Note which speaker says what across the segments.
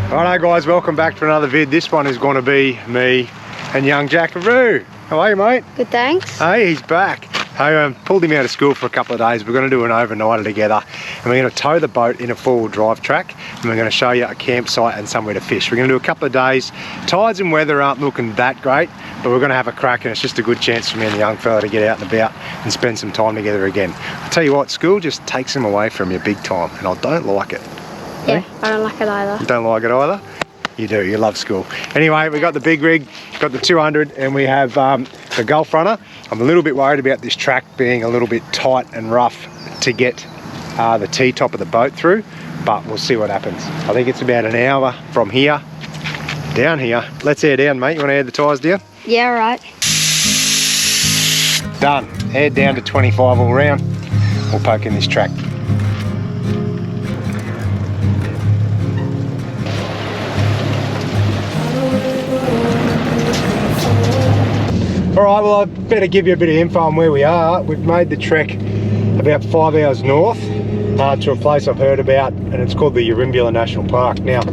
Speaker 1: Righto guys, welcome back to another vid. This one is going to be me and young Jackaroo. How are you, mate?
Speaker 2: Good, thanks.
Speaker 1: Hey, he's back. I pulled him out of school for a couple of days. We're going to do an overnighter together and we're going to tow the boat in a four-wheel drive track and we're going to show you a campsite and somewhere to fish. We're going to do a couple of days. Tides and weather aren't looking that great, but we're going to have a crack and it's just a good chance for me and the young fella to get out and about and spend some time together again. I'll tell you what, school just takes him away from you big time and I don't like it.
Speaker 2: Yeah, I don't like it either.
Speaker 1: You don't like it either? You do, you love school. Anyway, we got the big rig, got the 200 and we have the Gulf Runner. I'm a little bit worried about this track being a little bit tight and rough to get the T-top of the boat through, but we'll see what happens. I think it's about an hour from here, down here. Let's air down, mate. You want to air the tyres down?
Speaker 2: Yeah, right.
Speaker 1: Done. Air down to 25 all round. We'll poke in this track. Alright, well I better give you a bit of info on where we are. We've made the trek about 5 hours north to a place I've heard about and it's called the Eurimbula National Park. Now,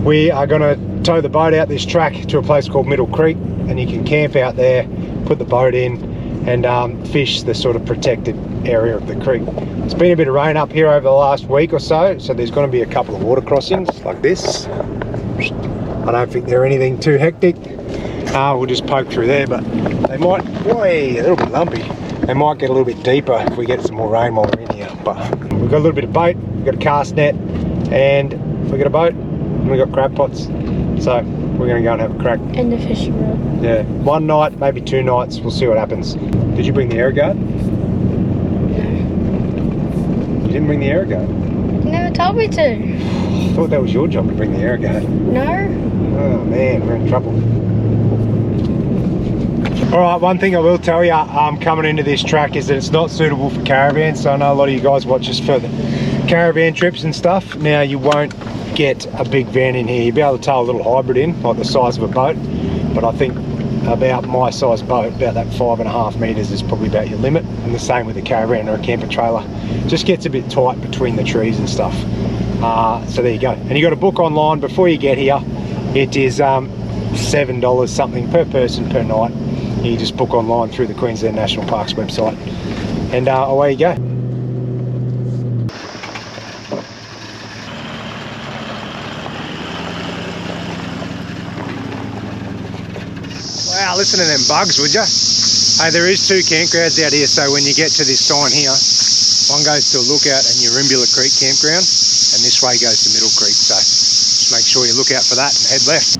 Speaker 1: we are going to tow the boat out this track to a place called Middle Creek and you can camp out there, put the boat in and fish the sort of protected area of the creek. It's been a bit of rain up here over the last week or so, so there's going to be a couple of water crossings like this. I don't think they're anything too hectic. We'll just poke through there, but they might, a little bit lumpy. They might get a little bit deeper if we get some more rain while we're in here. But we've got a little bit of bait, we've got a cast net, and we've got a boat, and we've got crab pots. So we're going to go and have a crack.
Speaker 2: And the fishing rod.
Speaker 1: Yeah, one night, maybe 2 nights, we'll see what happens. Did you bring the air guard?
Speaker 2: No.
Speaker 1: You didn't bring the air guard?
Speaker 2: You never told me to.
Speaker 1: I thought that was your job to bring the air guard.
Speaker 2: No.
Speaker 1: Oh man, we're in trouble. Alright, one thing I will tell you coming into this track is that it's not suitable for caravans. So I know a lot of you guys watch us for the caravan trips and stuff. Now you won't get a big van in here. You'll be able to tow a little hybrid in, like the size of a boat. But I think about my size boat, about that 5.5 metres is probably about your limit. And the same with a caravan or a camper trailer. Just gets a bit tight between the trees and stuff. So there you go. And you got to book online before you get here. It is $7 something per person per night. You just book online through the Queensland National Parks website and away you go. Wow, listen to them bugs, would you? Hey, there is 2 campgrounds out here, so when you get to this sign here, one goes to a lookout and Eurimbula Creek campground and this way goes to Middle Creek, so just make sure you look out for that and head left.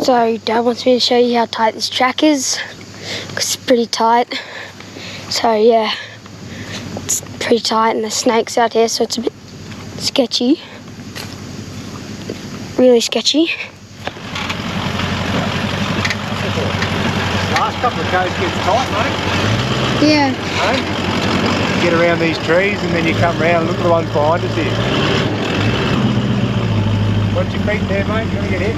Speaker 2: So Dad wants me to show you how tight this track is, because it's pretty tight. So yeah, it's pretty tight and there's snakes out here, so it's a bit sketchy. Really sketchy.
Speaker 1: Last couple of goes gets tight, mate.
Speaker 2: Yeah.
Speaker 1: Hey? You get around these trees and then you come round, look at the ones behind us here. Watch your feet there, mate, you're gonna get hit.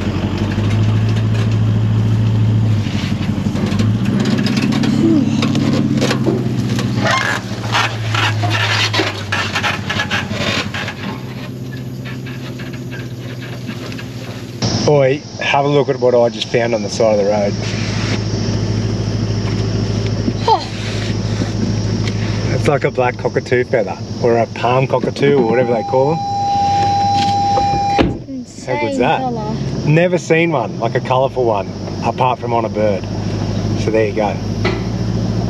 Speaker 1: Boy, have a look at what I just found on the side of the road.
Speaker 2: Oh.
Speaker 1: It's like a black cockatoo feather, or a palm cockatoo, or whatever they call them.
Speaker 2: Insane.
Speaker 1: How good's that?
Speaker 2: Colour.
Speaker 1: Never seen one, like a colourful one, apart from on a bird. So there you go.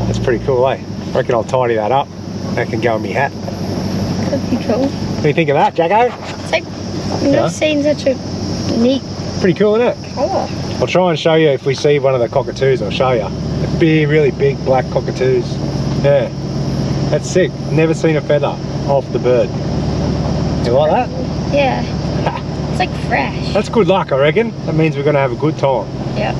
Speaker 1: That's pretty cool, eh? I reckon I'll tidy that up. That can go in my hat.
Speaker 2: Could be cool.
Speaker 1: What do you think of that, Jacko?
Speaker 2: It's like, I've never seen such a neat
Speaker 1: Pretty cool, isn't it?
Speaker 2: colour.
Speaker 1: I'll try and show you if we see one of the cockatoos, I'll show you. They're big, really big black cockatoos. Yeah, that's sick. Never seen a feather off the bird. You like that?
Speaker 2: Yeah. It's like fresh.
Speaker 1: That's good luck, I reckon. That means we're going to have a good time.
Speaker 2: Yeah.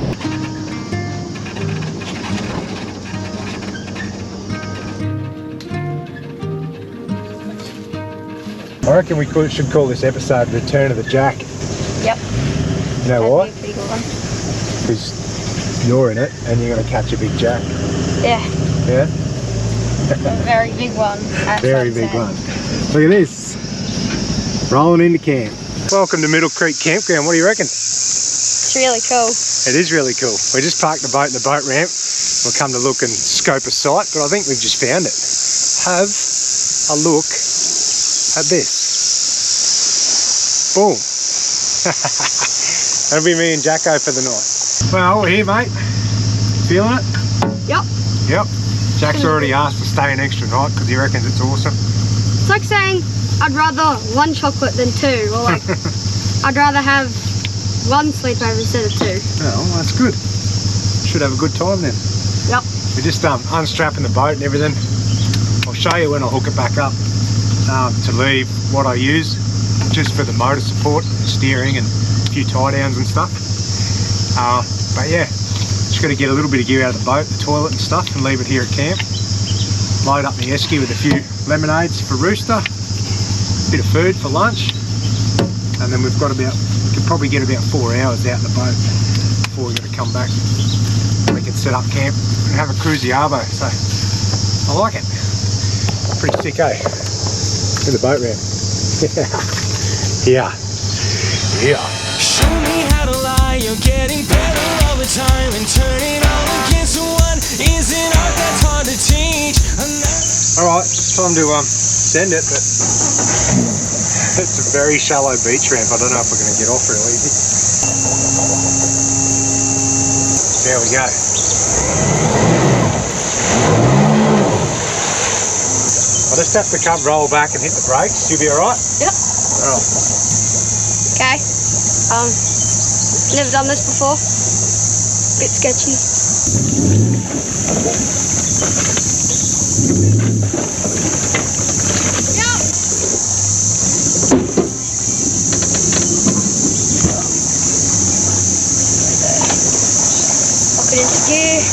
Speaker 1: I reckon we should call this episode Return of the Jack.
Speaker 2: Yep.
Speaker 1: You know why?
Speaker 2: That'd be a pretty good one.
Speaker 1: Because You're in it, and you're going to catch a big jack.
Speaker 2: Yeah.
Speaker 1: Yeah?
Speaker 2: A very big one.
Speaker 1: Very big one. Look at this. Rolling into camp. Welcome to Middle Creek Campground. What do you reckon?
Speaker 2: It's really cool.
Speaker 1: It is really cool. We just parked the boat in the boat ramp. We'll come to look and scope a site, but I think we've just found it. Have a look at this. Boom. That'll be me and Jacko for the night. Well, we're here, mate. Feeling it?
Speaker 2: Yep.
Speaker 1: Yep. Jack's already asked to stay an extra night because he reckons it's awesome.
Speaker 2: It's like saying I'd rather one chocolate than two, or like I'd rather have one sleepover instead of two.
Speaker 1: Oh, well, that's good. Should have a good time then.
Speaker 2: Yep.
Speaker 1: We're just unstrapping the boat and everything. I'll show you when I hook it back up to leave what I use just for the motor support, steering and a few tie downs and stuff. But yeah, just got to get a little bit of gear out of the boat, the toilet and stuff, and leave it here at camp. Load up the esky with a few lemonades for Rooster, bit of food for lunch, and then we've got about, we could probably get about 4 hours out in the boat before we've got to come back. We can set up camp and have a cruisy arvo, so I like it. Pretty sick, eh? In the boat ramp. Yeah. Yeah.
Speaker 3: Show me how to lie, you're getting better all the time, and turning all against one is an art that's hard to teach.
Speaker 1: Alright, it's time to send it, but it's a very shallow beach ramp. I don't know if we're going to get off real easy. There we go. I'll just have to come roll back and hit the brakes. You'll be alright?
Speaker 2: Yep.
Speaker 1: Alright.
Speaker 2: Okay. Never done this before. Bit sketchy. Yep. Lock it into gear.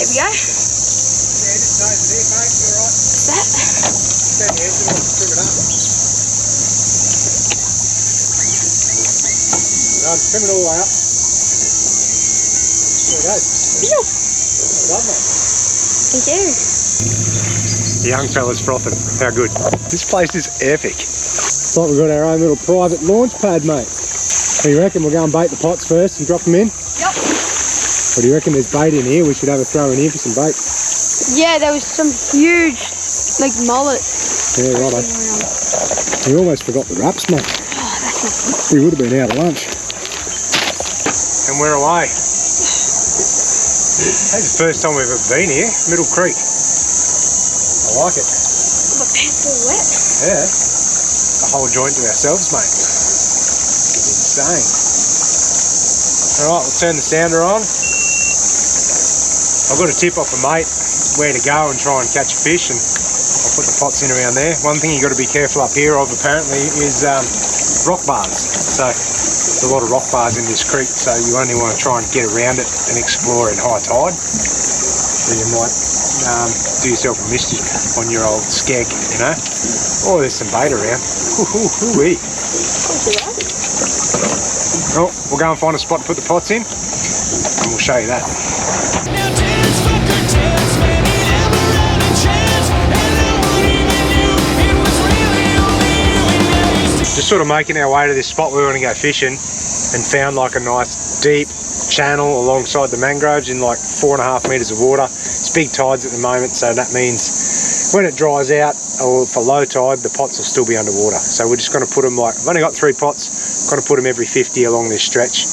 Speaker 2: There we go.
Speaker 1: Yeah, just nose it in, mate. You alright?
Speaker 2: What's that?
Speaker 1: Turn the engine on, trim it up. Trim it all the way up. There it goes.
Speaker 2: Phew.
Speaker 1: Well done, mate.
Speaker 2: Thank you.
Speaker 1: The young fella's frothing. How good. This place is epic. It's like we've got our own little private launch pad, mate. What do you reckon? We'll go and bait the pots first and drop them in?
Speaker 2: Yep.
Speaker 1: Or do you reckon there's bait in here? We should have a throw in here for some bait.
Speaker 2: Yeah, there was some huge, like, mullet.
Speaker 1: Yeah, righto. We almost forgot the wraps, mate.
Speaker 2: Oh, that's not good.
Speaker 1: We would have been out of lunch. And we're away. That's the first time we've ever been here. Middle Creek. I like it.
Speaker 2: My pants are wet.
Speaker 1: Yeah. A whole joint to ourselves, mate. It's insane. Alright, we'll turn the sounder on. I've got a tip off a mate where to go and try and catch a fish, and I'll put the pots in around there. One thing you've got to be careful up here of apparently is rock bars. So there's a lot of rock bars in this creek, so you only want to try and get around it and explore in high tide. So you might do yourself a mischief on your old skeg, you know. Oh, there's some bait around. Hoo-hoo-hoo-wee. Oh, we'll go and find a spot to put the pots in, and we'll show you that. Just sort of making our way to this spot where we want to go fishing, and found like a nice deep channel alongside the mangroves in like 4.5 metres of water. It's big tides at the moment, so that means when it dries out, or for low tide, the pots will still be underwater. So we're just going to put them, like, I've only got 3 pots, got to put them every 50 along this stretch,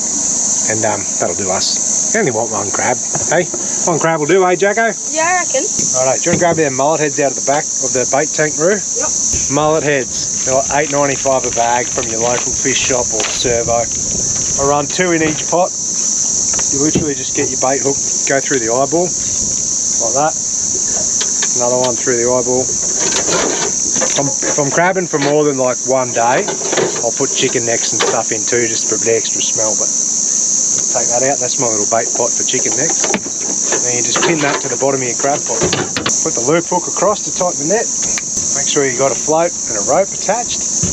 Speaker 1: and that'll do us. You only want one crab, hey? One crab will do, eh, Jacko?
Speaker 2: Yeah, I reckon.
Speaker 1: Righto, do you want to grab them mullet heads out of the back of the bait tank, Roo?
Speaker 2: Yep.
Speaker 1: Mullet heads, they're like $8.95 a bag from your local fish shop or servo. I run 2 in each pot. You literally just get your bait hook, go through the eyeball, like that. Another one through the eyeball. If I'm crabbing for more than like 1 day, I'll put chicken necks and stuff in too, just for a bit extra smell, but take that out. That's my little bait pot for chicken necks. Then you just pin that to the bottom of your crab pot. Put the loop hook across to tighten the net. Make sure you got a float and a rope attached,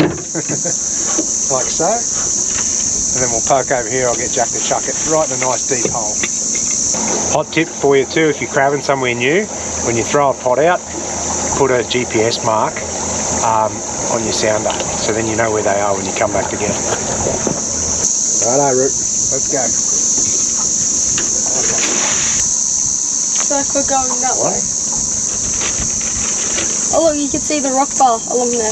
Speaker 1: like so. And then we'll poke over here. I'll get Jack to chuck it right in a nice deep hole. Hot tip for you too, if you're crabbing somewhere new, when you throw a pot out, put a GPS mark on your sounder, so then you know where they are when you come back to get them. Righto, Root, let's go.
Speaker 2: So if we're going that way. Oh look, you can see the rock bar along there.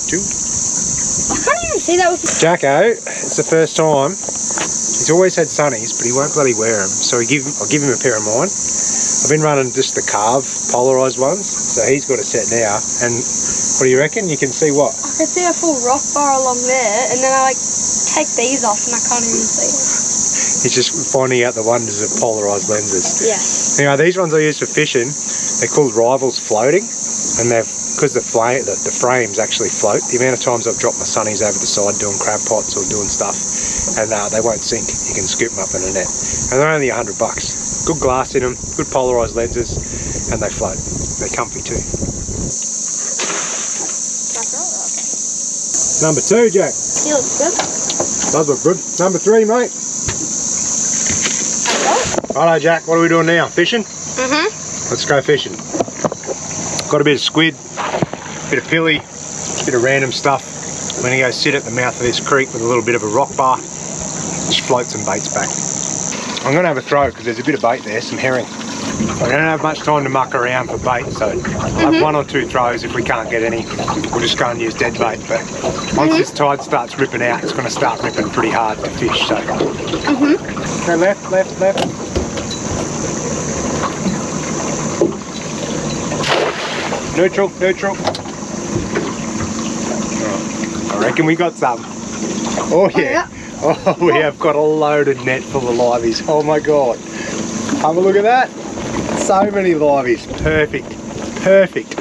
Speaker 1: Two.
Speaker 2: I can't even see that with
Speaker 1: Jacko, it's the first time. He's always had sunnies, but he won't bloody wear them. So I'll give him a pair of mine. I've been running just the carve polarised ones, so he's got a set now. And what do you reckon? You can see what?
Speaker 2: I can see a full rock bar along there, and then I like take these off and I can't even see it.
Speaker 1: He's just finding out the wonders of polarised lenses.
Speaker 2: Yeah.
Speaker 1: Now these ones I use for fishing, they're called Rivals Floating, and they've, because the frames actually float, the amount of times I've dropped my sunnies over the side doing crab pots or doing stuff, and they won't sink. You can scoop them up in a net. And they're only $100. Good glass in them, good polarised lenses, and they float. They're comfy too. Number 2, Jack.
Speaker 2: He looks good.
Speaker 1: Does look good. Number 3, mate. Righto, Jack, what are we doing now? Fishing? Let's go fishing. Got a bit of squid, bit of pilly, bit of random stuff. I'm going to go sit at the mouth of this creek with a little bit of a rock bar, just float some baits back. I'm going to have a throw because there's a bit of bait there, some herring. We don't have much time to muck around for bait, so I'll have 1 or 2 throws. If we can't get any, we'll just go and use dead bait. But once this tide starts ripping out, it's going to start ripping pretty hard to fish. So go left, left, left. Neutral, neutral. I reckon we got some. Oh yeah. Oh, we have got a loaded net full of liveys. Oh my god. Have a look at that. So many liveys. Perfect. Perfect.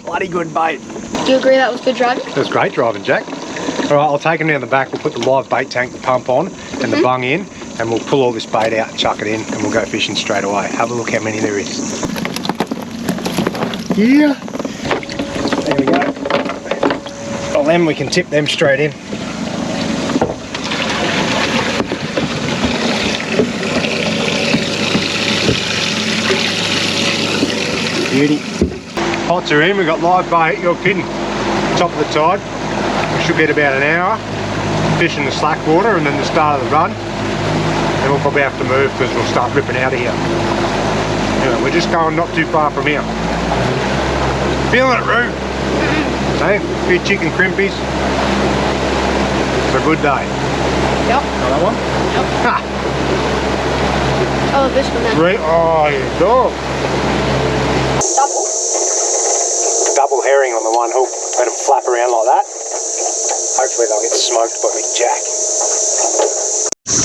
Speaker 1: Bloody good bait.
Speaker 2: Do you agree that was good driving?
Speaker 1: That was great driving, Jack. All right, I'll take them down the back. We'll put the live bait tank, the pump on, and the bung in, and we'll pull all this bait out and chuck it in, and we'll go fishing straight away. Have a look how many there is. Yeah. There we go. Well, then we can tip them straight in. Beauty. Pots are in, we've got live bait, you're kidding. Top of the tide. We should get about an hour fishing the slack water and then the start of the run. Then we'll probably have to move because we'll start ripping out of here. Anyway, we're just going not too far from here. Feeling it, Roo? Hey, a few chicken crimpies. It's a good day.
Speaker 2: Yep.
Speaker 1: Got that one?
Speaker 2: Yep.
Speaker 1: Ha!
Speaker 2: Oh, this one then.
Speaker 1: Great. Oh, you dog. Double herring on the one hook. Let them flap around like that. Hopefully they'll get smoked by Big Jack.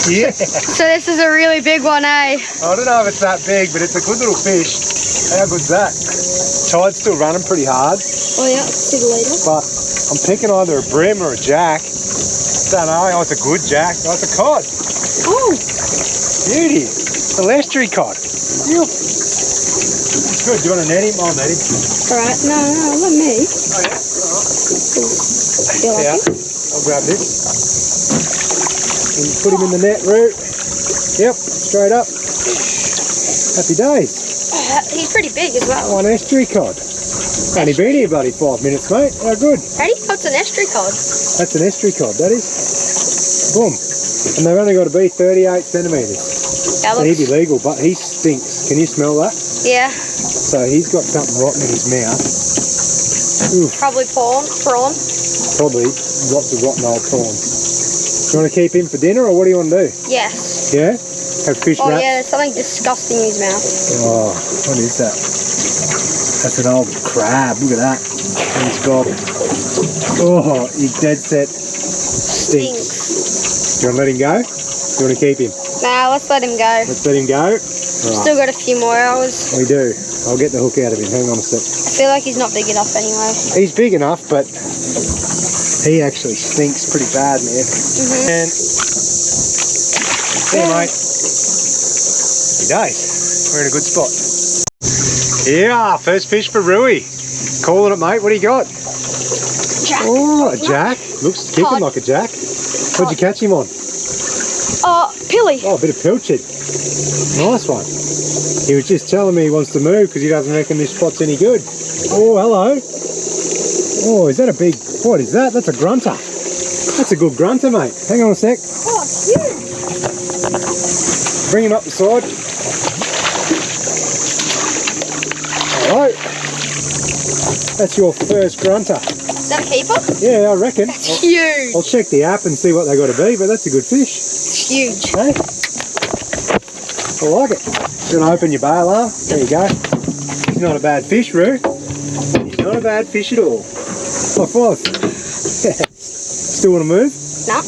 Speaker 1: Yeah.
Speaker 2: So this is a really big one, eh?
Speaker 1: I don't know if it's that big, but it's a good little fish. How good's that? Tide's still running pretty hard.
Speaker 2: Oh yeah, see the leader.
Speaker 1: But I'm picking either a brim or a jack. Don't know. Oh, it's a good jack. Oh, it's a cod.
Speaker 2: Oh.
Speaker 1: Beauty. It's a lestry cod. Yep. It's good. Do you want to net him? I'll net him.
Speaker 2: Alright, no, let me.
Speaker 1: Oh yeah? Alright.
Speaker 2: Feel like
Speaker 1: Yeah.
Speaker 2: it?
Speaker 1: I'll grab this. And put him in the net, Root. Yep, straight up. Happy days.
Speaker 2: He's pretty big as well.
Speaker 1: One estuary cod. Only been here bloody 5 minutes, mate. How good.
Speaker 2: How do you know it's an estuary cod?
Speaker 1: That's an estuary cod, that is. Boom. And they've only got to be 38 centimetres.
Speaker 2: That
Speaker 1: So he'd be
Speaker 2: looks...
Speaker 1: legal, but he stinks. Can you smell that?
Speaker 2: Yeah,
Speaker 1: So he's got something rotten in his mouth. Oof,
Speaker 2: probably prawn.
Speaker 1: probably lots of rotten old prawn. You want to keep him for dinner, or what do you want to do?
Speaker 2: Yes.
Speaker 1: Yeah? Have fish
Speaker 2: Oh
Speaker 1: wraps?
Speaker 2: yeah, there's something disgusting in his mouth.
Speaker 1: Oh, what is that? That's an old crab. Look at that. And it's got... Oh, he's dead set. Stinks. Do you want to let him go? Do you want to keep him?
Speaker 2: Nah, let's let him go.
Speaker 1: Let's let him go. Right.
Speaker 2: Still got a few more hours.
Speaker 1: We do. I'll get the hook out of him. Hang on a sec.
Speaker 2: I feel like he's not big enough anyway.
Speaker 1: He's big enough, but he actually stinks pretty bad, man. And see you, mate. days. We're in a good spot. Yeah, first fish for Rui. Calling it, mate. What do you got?
Speaker 2: Jack.
Speaker 1: Oh, a jack. Looks kicking like a jack. What'd you catch him on?
Speaker 2: Pilly.
Speaker 1: Oh, a bit of pilchard. Nice one. He was just telling me he wants to move because he doesn't reckon this spot's any good. Oh, hello. Oh, is that a big... What is that? That's a grunter. That's a good grunter, mate. Hang on a sec.
Speaker 2: Oh, huge.
Speaker 1: Bring him up the side. Hello. That's your first grunter.
Speaker 2: Is that a keeper?
Speaker 1: Yeah, I reckon.
Speaker 2: That's huge.
Speaker 1: I'll check the app and see what they got to be, but that's a good fish.
Speaker 2: It's huge.
Speaker 1: Hey? I like it. You're going to open your bail arm. There you go. He's not a bad fish, Roo. He's not a bad fish at all. High five. Still want to move?
Speaker 2: No.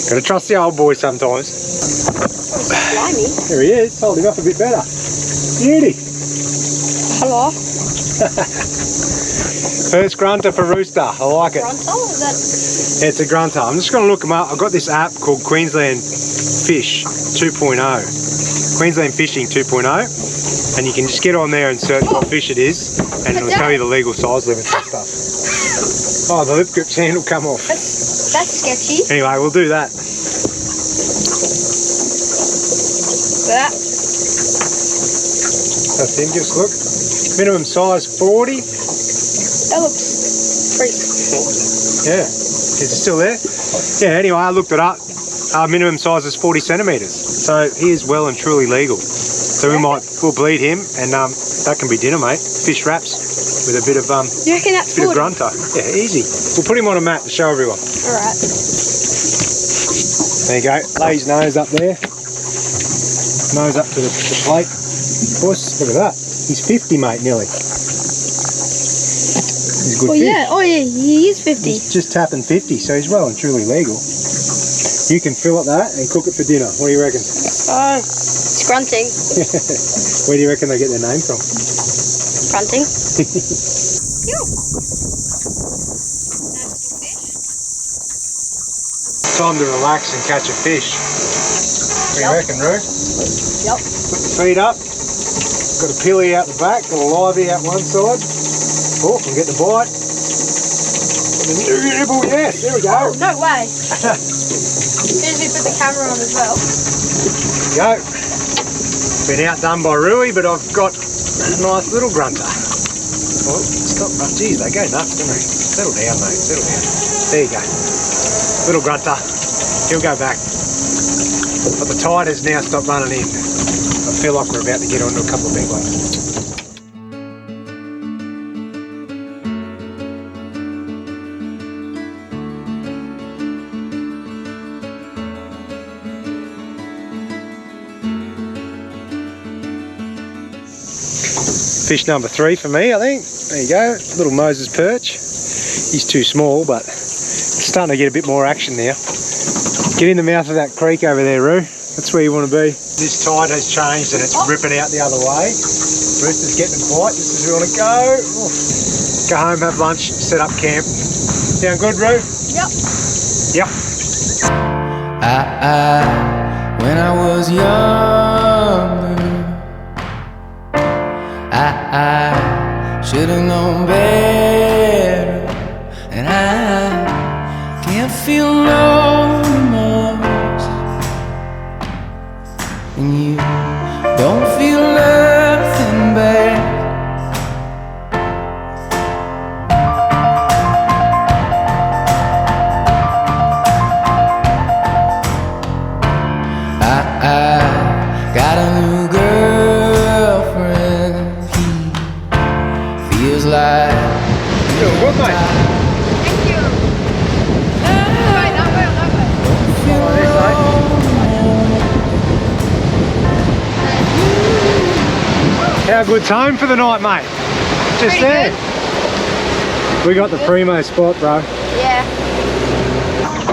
Speaker 1: Got to trust the old boy sometimes.
Speaker 2: Slimy.
Speaker 1: There he is. Hold him up a bit better. Beauty.
Speaker 2: Hello.
Speaker 1: First grunter for Rooster. I like it.
Speaker 2: Grunter? Is that...
Speaker 1: Yeah, it's a grunter. I'm just going to look them up. I've got this app called Queensland Fish 2.0. Queensland Fishing 2.0. And you can just get on there and search what fish it is, and it'll tell you the legal size limits and stuff. Oh, the lip grip sand will come off.
Speaker 2: That's sketchy.
Speaker 1: Anyway, we'll do that.
Speaker 2: That.
Speaker 1: That's him, just look. Minimum size 40.
Speaker 2: That looks pretty small.
Speaker 1: Yeah, is it still there? Yeah, anyway, I looked it up. Minimum size is 40 centimetres. So he is well and truly legal. So we'll bleed him, and that can be dinner, mate. Fish wraps with a bit of
Speaker 2: You reckon that's
Speaker 1: bit of
Speaker 2: 40?
Speaker 1: grunter. Yeah, easy. We'll put him on a mat to show everyone.
Speaker 2: Alright.
Speaker 1: There you go. Lay his nose up there. Nose up to the plate. Of course, look at that. He's 50, mate, nearly. He's a good fish.
Speaker 2: Yeah. Oh yeah, he is 50.
Speaker 1: He's just tapping 50, so he's well and truly legal. You can fillet that and cook it for dinner. What do you reckon?
Speaker 2: Oh, it's grunting.
Speaker 1: Where do you reckon they get their name from?
Speaker 2: Grunting.
Speaker 1: Time to relax and catch a fish. What do you reckon, Roo?
Speaker 2: Yep.
Speaker 1: Put the feet up. Got a pilly out the back, got a livey out one side. Oh, we'll get the bite. The new nibble, yes, there we go.
Speaker 2: Oh, no way. As we put the camera on as well.
Speaker 1: There we go. Been outdone by Rui, but I've got a nice little grunter. Oh, stop. Oh, geez, they go nuts, don't they? Settle down, mate, settle down. There you go. Little grunter. He'll go back. But the tide has now stopped running in. I feel like we're about to get onto a couple of big ones. Fish number 3 for me, I think. There you go, little Moses perch. He's too small, but it's starting to get a bit more action now. Get in the mouth of that creek over there, Roo. That's where you want to be. This tide has changed and it's ripping out the other way. Rooster's getting quiet, just as we want to go. Oof. Go home, have lunch, set up camp. Sound good, Roo?
Speaker 2: Yep.
Speaker 1: Yep.
Speaker 3: When I was younger, I should have known better, and I can't feel no remorse, and you don't feel nothing back. I got a new girlfriend. He feels like
Speaker 1: Doing good, mate.
Speaker 2: Thank you. Right, that way or that way?
Speaker 1: How good's home for the night, mate? Just
Speaker 2: Pretty
Speaker 1: there.
Speaker 2: good.
Speaker 1: We got the primo spot, bro.
Speaker 2: Yeah.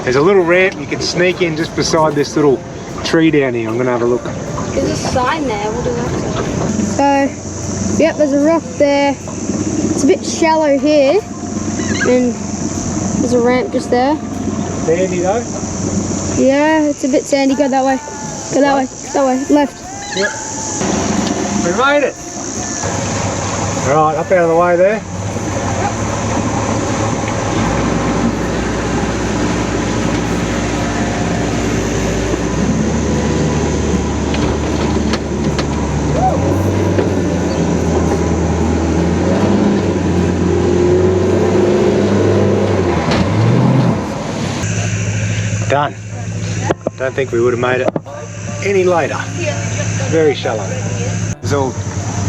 Speaker 1: There's a little ramp you can sneak in just beside this little tree down here. I'm gonna have a look.
Speaker 2: There's a sign there. What does that say? So, yep, there's a rock there. It's a bit shallow here, and there's a ramp just there.
Speaker 1: Sandy though.
Speaker 2: Yeah, it's a bit sandy. Go that way. Go that way, left.
Speaker 1: Yep. We made it. Right, up out of the way there. Done. Don't think we would have made it any later. Very shallow. It's all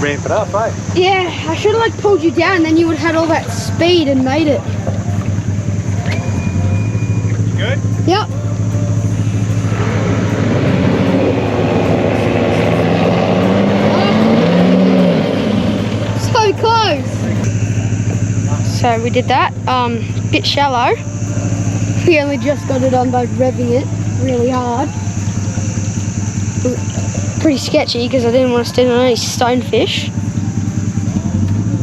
Speaker 1: ramping up, eh?
Speaker 2: Yeah, I should have like pulled you down and then you would have had all that speed and made it.
Speaker 1: Good?
Speaker 2: Yep. So close. So we did that, bit shallow. We only just got it on by revving it really hard. Pretty sketchy because I didn't want to stand on any stonefish.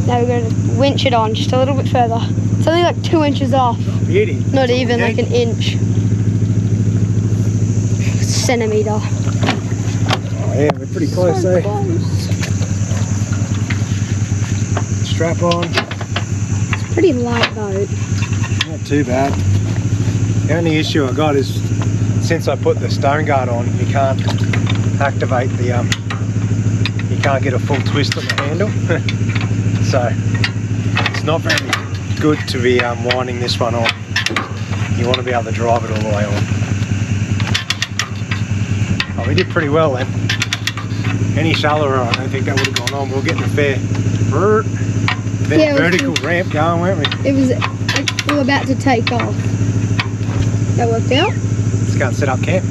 Speaker 2: Now we're going to winch it on just a little bit further. It's only like 2 inches off.
Speaker 1: Beauty.
Speaker 2: Not even like an inch. Centimetre.
Speaker 1: Oh yeah, we're pretty close there. Strap on.
Speaker 2: It's a pretty light boat.
Speaker 1: Not too bad. The only issue I got is since I put the stone guard on, you can't activate the you can't get a full twist on the handle. So it's not very good to be winding this one on. You want to be able to drive it all the way on. Oh, we did pretty well then. Any shallower, I don't think that would have gone on. We were getting a fair vertical ramp going, weren't we?
Speaker 2: It was like we were about to take off. That worked out.
Speaker 1: Let's go and set up camp.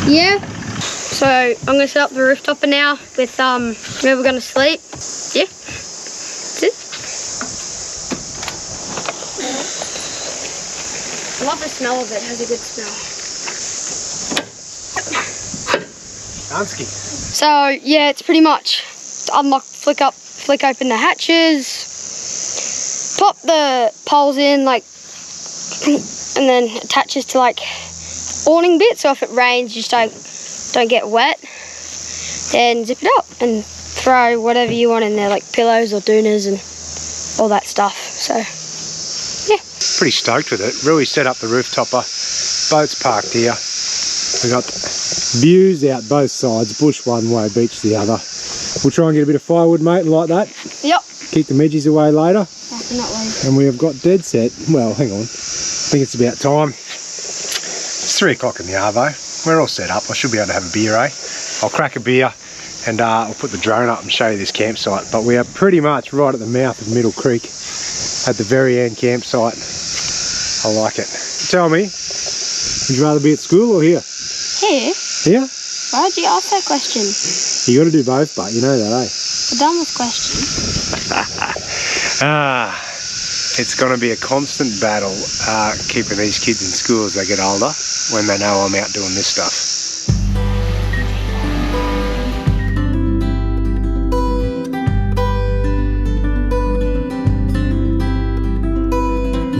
Speaker 2: Yeah. So I'm gonna set up the roof topper now with where we're gonna sleep. Yeah. That's it. I love the smell of it. It has a good smell.
Speaker 1: Ansky.
Speaker 2: So yeah, it's pretty much unlock, flick open the hatches, pop the poles in like, and then attaches to like awning bit, so if it rains you just don't get wet. Then zip it up and throw whatever you want in there, like pillows or doonas and all that stuff. So yeah,
Speaker 1: pretty stoked with it. Really set up the roof topper. Boat's parked here. We got views out both sides, bush one way, beach the other. We'll try and get a bit of firewood, mate, and like that.
Speaker 2: Yep.
Speaker 1: Keep the midgies away later.
Speaker 2: Definitely.
Speaker 1: And we have got dead set. Well, hang on. I think it's about time. It's 3 o'clock in the arvo. We're all set up. I should be able to have a beer, eh? I'll crack a beer and I'll put the drone up and show you this campsite. But we are pretty much right at the mouth of Middle Creek, at the very end campsite. I like it. Tell me, would you rather be at school or here?
Speaker 2: Here?
Speaker 1: Here?
Speaker 2: Why did you ask that question?
Speaker 1: You got to do both, but you know that, eh?
Speaker 2: We're done with questions.
Speaker 1: It's going to be a constant battle keeping these kids in school as they get older, when they know I'm out doing this stuff.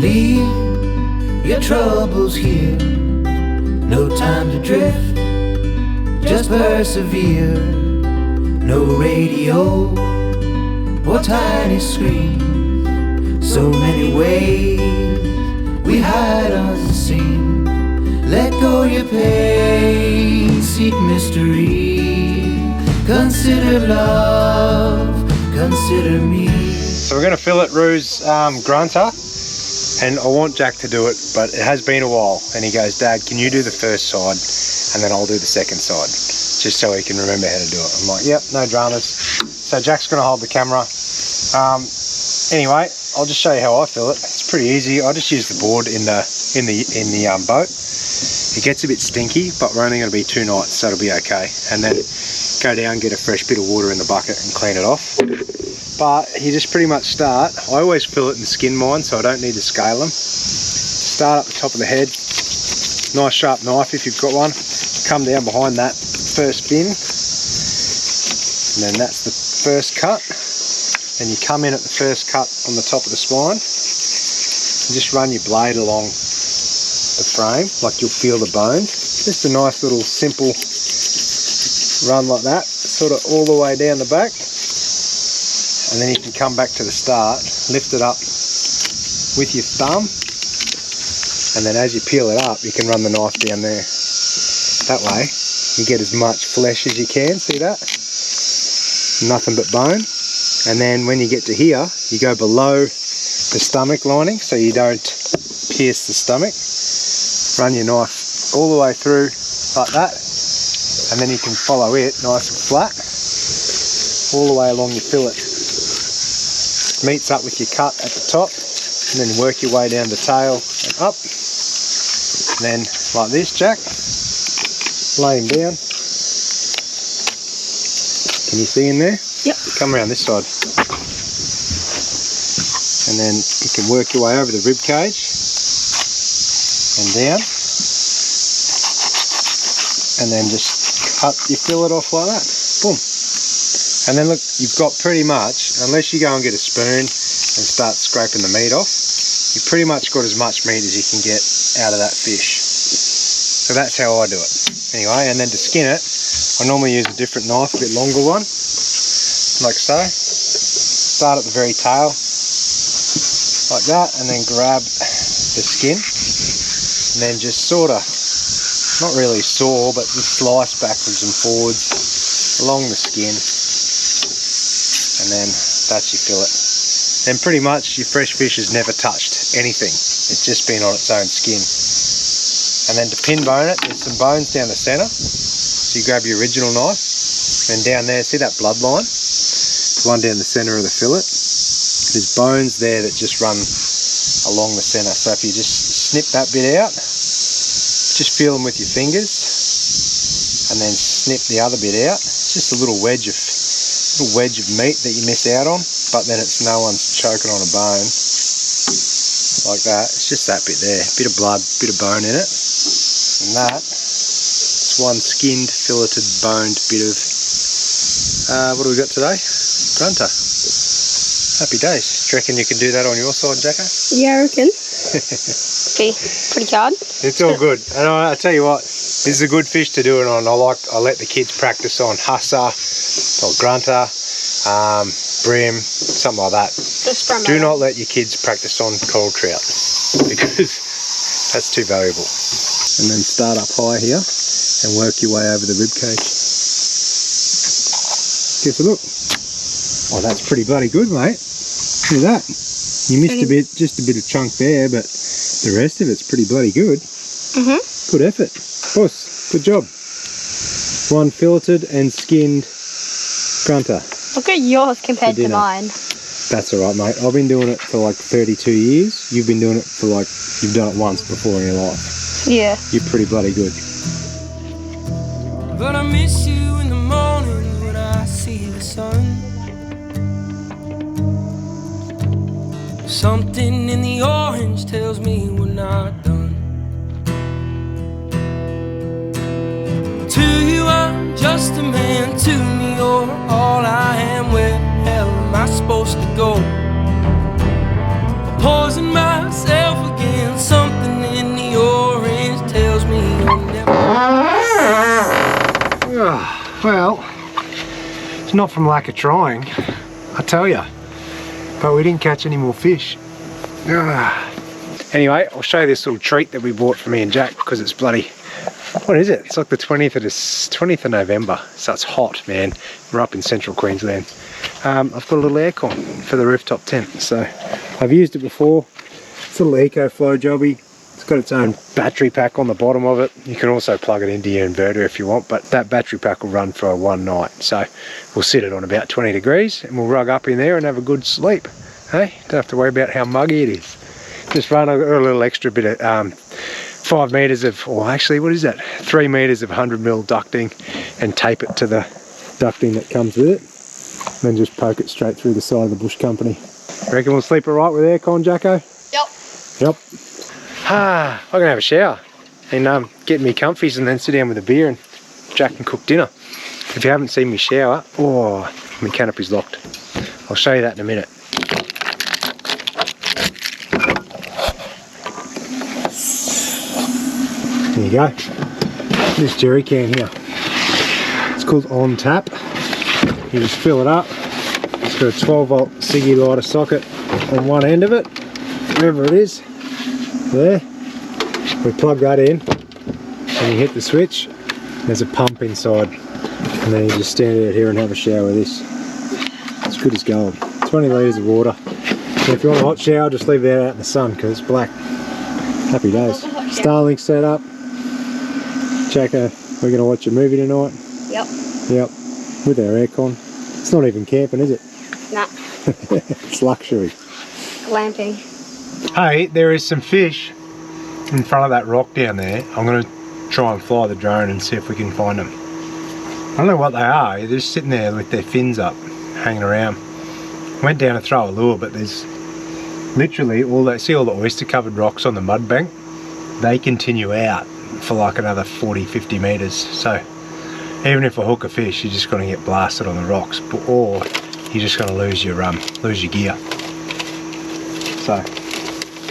Speaker 3: Leave your troubles here. No time to drift, just persevere. No radio or tiny screen. So many ways we hide unseen. Let go your pain, seek mystery. Consider love, consider me.
Speaker 1: So we're going to fillet Rue's grunter, and I want Jack to do it, but it has been a while. And he goes, Dad, can you do the first side and then I'll do the second side, just so he can remember how to do it. I'm like, yep, no dramas. So Jack's going to hold the camera. Anyway, I'll just show you how I fillet. It's pretty easy. I just use the board in the boat. It gets a bit stinky, but we're only going to be 2 nights, so it'll be okay. And then go down, get a fresh bit of water in the bucket and clean it off. But you just pretty much start, I always fill it and skin mine so I don't need to scale them. Start up the top of the head, nice sharp knife if you've got one, come down behind that first fin, and then that's the first cut. And you come in at the first cut on the top of the spine and just run your blade along the frame like you'll feel the bone. Just a nice little simple run like that, sort of all the way down the back, and then you can come back to the start, lift it up with your thumb, and then as you peel it up you can run the knife down there. That way you get as much flesh as you can, see that? Nothing but bone. And then when you get to here, you go below the stomach lining so you don't pierce the stomach. Run your knife all the way through like that, and then you can follow it nice and flat all the way along your fillet. Meets up with your cut at the top, and then work your way down the tail and up. And then like this, Jack, lay him down. Can you see in there?
Speaker 2: Yep.
Speaker 1: Come around this side. And then you can work your way over the rib cage and down. And then just cut your fillet off like that. Boom. And then look, you've got pretty much, unless you go and get a spoon and start scraping the meat off, you've pretty much got as much meat as you can get out of that fish. So that's how I do it. Anyway, and then to skin it, I normally use a different knife, a bit longer one, like so. Start at the very tail, like that, and then grab the skin, and then just sort of, not really saw, but just slice backwards and forwards along the skin, and then that's your fillet. Then pretty much your fresh fish has never touched anything. It's just been on its own skin. And then to pin bone it, there's some bones down the centre. So you grab your original knife, and down there, see that blood line? The one down the centre of the fillet. There's bones there that just run along the centre. So if you just snip that bit out, just feel them with your fingers, and then snip the other bit out. It's just a little wedge of meat that you miss out on, but then it's no one's choking on a bone like that. It's just that bit there, bit of blood, bit of bone in it, and that. It's one skinned, filleted, boned bit of what do we got today? Grunter. Happy days. Do you reckon you can do that on your side, Jacko?
Speaker 2: Yeah, I reckon. Be pretty hard.
Speaker 1: It's all good. And I tell you what, this is a good fish to do it on. I let the kids practice on hussa or grunter, brim, something like that. Do not let your kids practice on coral trout because that's too valuable. And then start up high here and work your way over the rib cage. Give us a look. Oh, that's pretty bloody good, mate. Look at that. You missed a bit, just a bit of chunk there, but the rest of it's pretty bloody good. Good effort. Boss, good job. One filleted and skinned grunter.
Speaker 2: Look at yours compared to mine.
Speaker 1: That's alright, mate. I've been doing it for like 32 years. You've been doing it for like, you've done it once before in your life.
Speaker 2: Yeah.
Speaker 1: You're pretty bloody good.
Speaker 3: But I miss you in the morning when I see the sun. Something in the orange tells me we're not done. To you I'm just a man, to me you're all I am. Where the hell am I supposed to go? I'm poison myself again. Something in the orange tells me you'll never.
Speaker 1: Well, it's not from lack of trying, I tell you. But we didn't catch any more fish. Anyway, I'll show you this little treat that we bought for me and Jack because it's bloody, what is it? It's like the 20th of November, so it's hot, man. We're up in central Queensland. I've got a little aircon for the rooftop tent, so I've used it before. It's a little EcoFlow jobby. It's got its own battery pack on the bottom of it. You can also plug it into your inverter if you want, but that battery pack will run for one night. So we'll sit it on about 20 degrees and we'll rug up in there and have a good sleep. Hey, don't have to worry about how muggy it is. Just run a little extra bit of 5 meters of, or actually what is that? 3 meters of 100mm ducting and tape it to the ducting that comes with it. And then just poke it straight through the side of the bush company. Reckon we'll sleep alright with aircon, Jacko?
Speaker 2: Yep.
Speaker 1: Yep. I'm gonna have a shower and get me comfies and then sit down with a beer and Jack can cook dinner. If you haven't seen me shower, oh, my canopy's locked. I'll show you that in a minute. There you go. This jerry can here. It's called On Tap. You just fill it up. It's got a 12 volt ciggy lighter socket on one end of it, wherever it is. There. We plug that in and you hit the switch. There's a pump inside and then you just stand out here and have a shower with this. It's good as gold. 20 litres of water. So if you want a hot shower, just leave that out in the sun because it's black. Happy days. Starlink set up. Jacko, we're going to watch a movie tonight.
Speaker 2: Yep.
Speaker 1: Yep. With our aircon. It's not even camping, is it?
Speaker 2: Nah.
Speaker 1: It's luxury.
Speaker 2: Glamping.
Speaker 1: Hey, there is some fish in front of that rock down there. I'm going to try and fly the drone and see if we can find them. I don't know what they are. They're just sitting there with their fins up, hanging around. Went down to throw a lure, but there's literally all that. See all the oyster covered rocks on the mud bank? They continue out for like another 40-50 metres. So even if I hook a fish, you're just going to get blasted on the rocks, or you're just going to lose your gear. So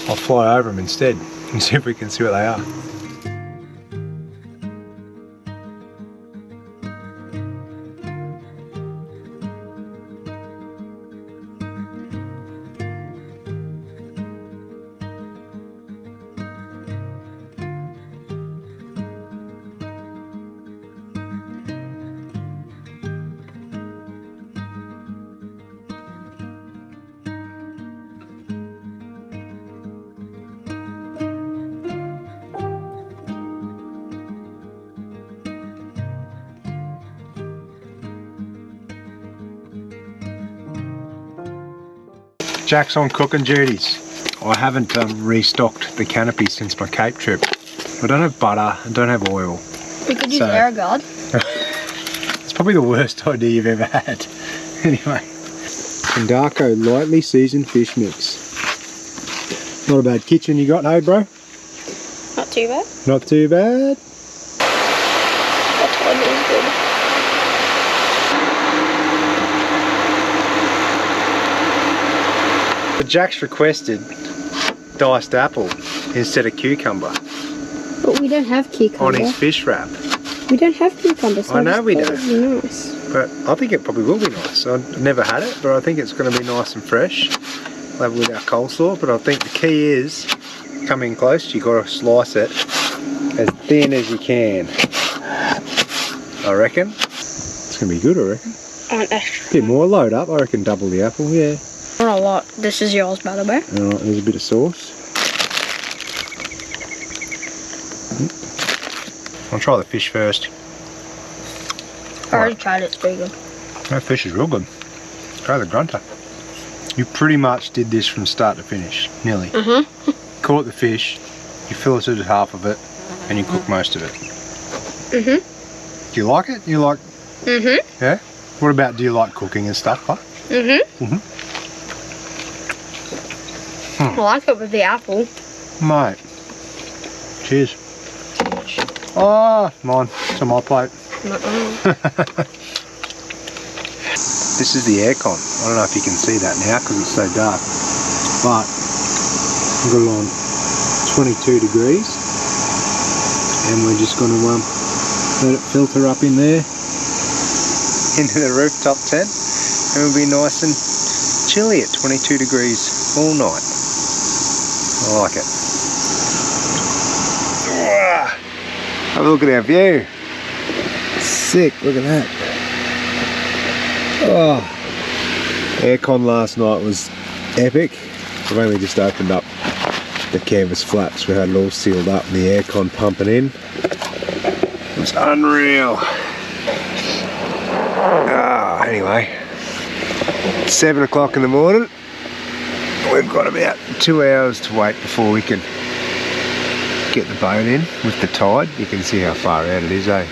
Speaker 1: I'll fly over them instead and see if we can see what they are. Jack's on cooking duties. I haven't restocked the canopy since my Cape trip. I don't have butter, I don't have oil.
Speaker 2: We could use Airguard.
Speaker 1: It's probably the worst idea you've ever had. Anyway. Darko lightly seasoned fish mix. Not a bad kitchen you got, hey bro?
Speaker 2: Not too bad.
Speaker 1: Not too bad.
Speaker 2: That toilet is good.
Speaker 1: Jack's requested diced apple instead of cucumber.
Speaker 2: But we don't have cucumber.
Speaker 1: On his fish wrap.
Speaker 2: We don't have cucumber, so
Speaker 1: I know we don't.
Speaker 2: Be nice.
Speaker 1: But I think it probably will be nice. I've never had it, but I think it's going to be nice and fresh. We'll have it with our coleslaw, but I think the key is coming close, you've got to slice it as thin as you can. I reckon. It's going to be good, I reckon. A bit more, load up, I reckon double the apple, yeah.
Speaker 2: Not a lot. This is yours, by the way.
Speaker 1: Alright, there's a bit of sauce. I'll try the fish first.
Speaker 2: I already tried it, it's pretty good.
Speaker 1: That fish is real good. Try the grunter. You pretty much did this from start to finish, nearly. Caught the fish, you filleted half of it, and you cook most of it. Do you like it? You like? Yeah? What about, do you like cooking and stuff, huh?
Speaker 2: I like it with the apple.
Speaker 1: Mate. Cheers. Oh, mine. It's on my plate. This is the aircon. I don't know if you can see that now because it's so dark. But I've got it on 22 degrees. And we're just going to let it filter up in there into the rooftop tent. And it'll be nice and chilly at 22 degrees all night. I like it. Have a look at our view. Sick, look at that. Oh, aircon last night was epic. I've only just opened up the canvas flaps. We had it all sealed up and the aircon pumping in. It was unreal. Anyway, 7 o'clock in the morning. We've got about 2 hours to wait before we can get the boat in with the tide. You can see how far out it is, eh?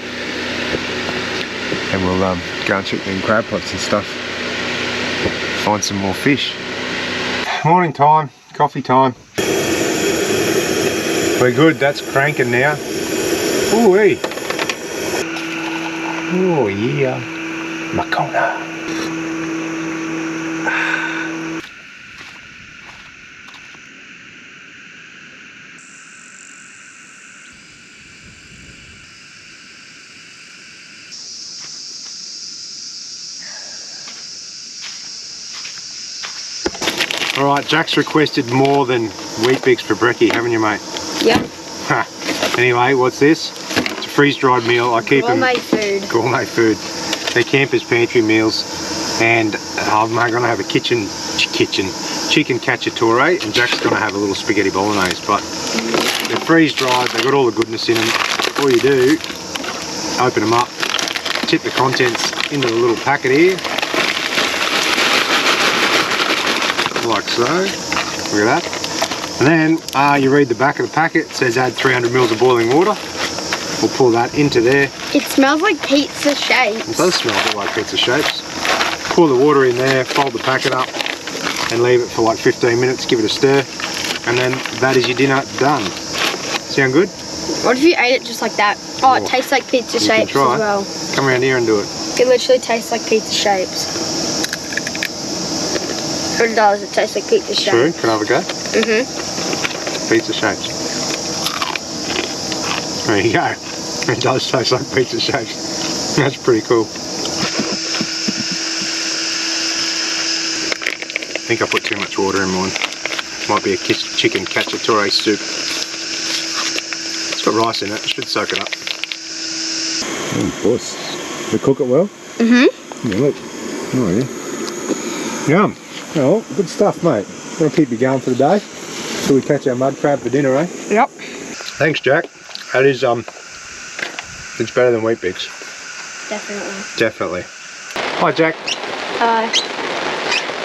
Speaker 1: and we'll go and check them crab pots and stuff. Find some more fish. Morning time, coffee time. We're good, that's cranking now. Ooh-wee. Oh yeah, Makona. Alright, Jack's requested more than wheat bix for brekkie, haven't you, mate?
Speaker 2: Yep.
Speaker 1: Anyway, what's this? It's a freeze-dried meal. I keep them...
Speaker 2: Gourmet food.
Speaker 1: Gourmet food. They're campers' pantry meals. And I'm going to have a chicken cacciatore, and Jack's going to have a little spaghetti bolognese. But they're freeze-dried, they've got all the goodness in them. All you do, open them up, tip the contents into the little packet here. Like so. Look at that. And then you read the back of the packet. It says add 300 mils of boiling water. We'll pour that into there.
Speaker 2: It smells like pizza shapes.
Speaker 1: It does smell a bit like pizza shapes. Pour the water in there, fold the packet up, and leave it for like 15 minutes. Give it a stir, and then that is your dinner done. Sound good?
Speaker 2: What if you ate it just like that? Oh, it tastes like pizza shapes as well.
Speaker 1: Come around here and do it.
Speaker 2: It literally tastes like pizza shapes. It does, it tastes like pizza shapes.
Speaker 1: True, can I have a go?
Speaker 2: Mm-hmm.
Speaker 1: Pizza shapes. There you go. It does taste like pizza shapes. That's pretty cool. I think I put too much water in mine. Might be a chicken cacciatore soup. It's got rice in it, it should soak it up. Oh, boss. We cook it well?
Speaker 2: Mm-hmm.
Speaker 1: Yeah, look. Oh, yeah. Yum. Oh, good stuff, mate. Gonna keep you going for the day till we catch our mud crab for dinner, eh?
Speaker 2: Yep.
Speaker 1: Thanks, Jack. That is it's better than wheat bix.
Speaker 2: Definitely.
Speaker 1: Hi, Jack.
Speaker 2: Hi.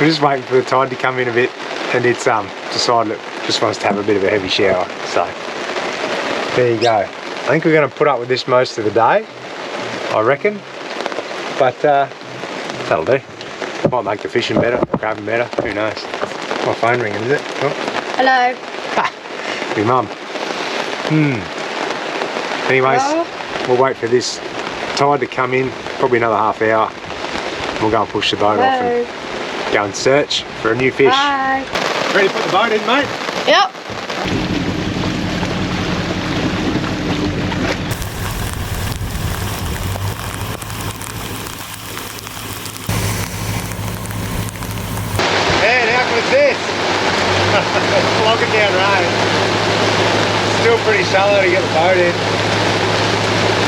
Speaker 1: We're just waiting for the tide to come in a bit, and it's decided it just wants to have a bit of a heavy shower. So there you go. I think we're going to put up with this most of the day, I reckon. But that'll do. Might make the fishing better, crabbing better, who knows. My phone ringing, is it? Oh.
Speaker 2: Hello.
Speaker 1: Ha! My mum. Anyways, We'll wait for this tide to come in, probably another half hour. We'll go and push the boat off and go and search for a new fish.
Speaker 2: Bye.
Speaker 1: Ready to put the boat in, mate?
Speaker 2: Yep.
Speaker 1: This flogging down rain. Still pretty shallow to get the boat in.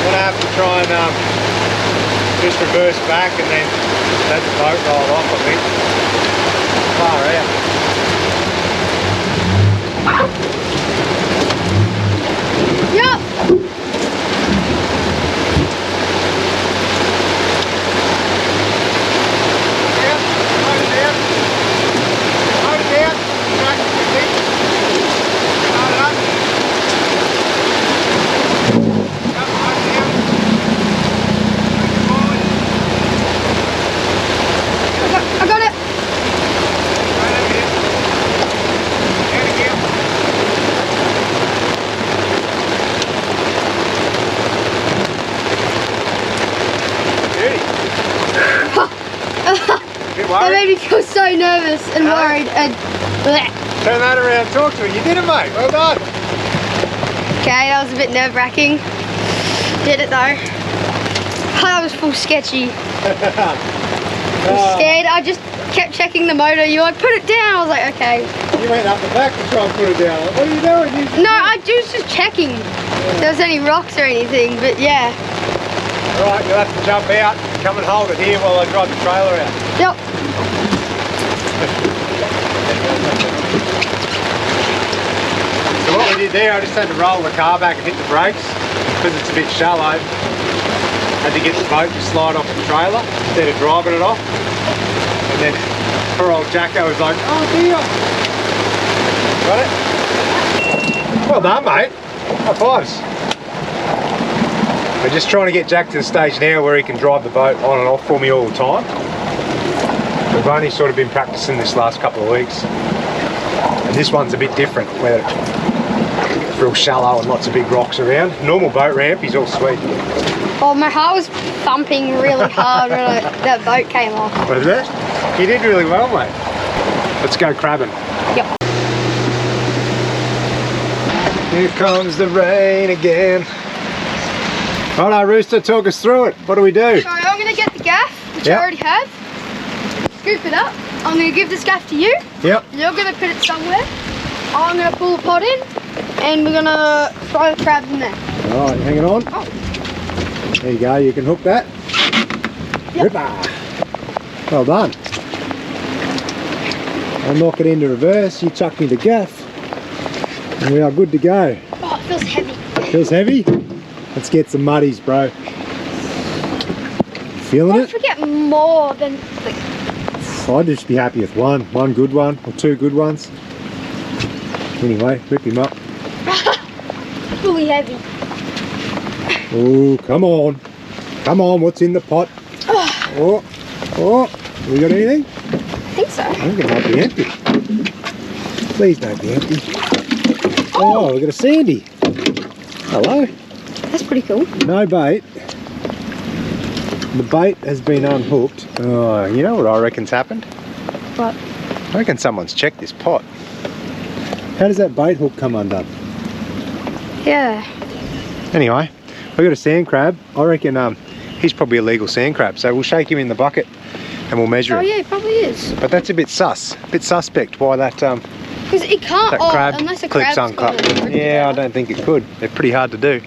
Speaker 1: Gonna have to try and just reverse back and then let the boat roll off, I think. Far out.
Speaker 2: Yep. I got it. That made me feel so nervous and worried and bleh.
Speaker 1: Turn that around, talk to me. You did it, mate. Well done.
Speaker 2: Okay, that was a bit nerve-wracking. Did it though. Oh, that was full sketchy. I'm scared. I just kept checking the motor. You like, put it down. I was like, okay.
Speaker 1: You went up the back to try and put it down. What are you doing?
Speaker 2: No, I was just checking if there was any rocks or anything, but yeah.
Speaker 1: Alright, you'll have to jump out, come and hold it here while I drive the trailer out.
Speaker 2: Yep.
Speaker 1: So what we did there, I just had to roll the car back and hit the brakes because it's a bit shallow. Had to get the boat to slide off the trailer instead of driving it off. And then poor old Jacko was like, oh dear. Got it? Well done, mate. High fives. We're just trying to get Jack to the stage now where he can drive the boat on and off for me all the time. We've only sort of been practicing this last couple of weeks. And this one's a bit different, where it's real shallow and lots of big rocks around. Normal boat ramp, he's all sweet.
Speaker 2: Oh, my heart was thumping really hard when that boat came off.
Speaker 1: Was it? You did really well, mate. Let's go crabbing.
Speaker 2: Yep.
Speaker 1: Here comes the rain again. Righto, Rooster, talk us through it. What do we do?
Speaker 2: So I'm going to get the gaff, which I already have. Scoop it up. I'm going to give this gaff to you.
Speaker 1: Yep.
Speaker 2: You're going to put it somewhere. I'm going to pull the pot in, and we're going to throw the crabs in there.
Speaker 1: Alright, hang it on.
Speaker 2: Oh.
Speaker 1: There you go, you can hook that.
Speaker 2: Yep.
Speaker 1: Ripper. Well done. I'll knock it into reverse, you chuck me the gaff, and we are good to go.
Speaker 2: Oh, it feels heavy.
Speaker 1: Feels heavy? Let's get some muddies, bro. Feeling it?
Speaker 2: Don't forget more than like.
Speaker 1: I'd just be happy with one good one, or two good ones. Anyway, rip him up.
Speaker 2: Fully heavy.
Speaker 1: Oh, come on. Come on, what's in the pot? Oh, we got anything?
Speaker 2: I think so.
Speaker 1: I think it might be empty. Please don't be empty. Oh, we got a sandy. Hello.
Speaker 2: That's pretty cool.
Speaker 1: No bait. The bait has been unhooked. Oh, you know what I reckon's happened?
Speaker 2: What?
Speaker 1: I reckon someone's checked this pot. How does that bait hook come undone?
Speaker 2: Yeah.
Speaker 1: Anyway, we got a sand crab. I reckon he's probably a legal sand crab, so we'll shake him in the bucket and we'll measure
Speaker 2: Oh
Speaker 1: him.
Speaker 2: yeah, it probably is.
Speaker 1: But that's a bit sus, a bit suspect why that
Speaker 2: Because it can't.
Speaker 1: that crab
Speaker 2: unless a
Speaker 1: clip's
Speaker 2: crab's got
Speaker 1: unclipped.
Speaker 2: it.
Speaker 1: Yeah, I don't think it could. They're pretty hard to do.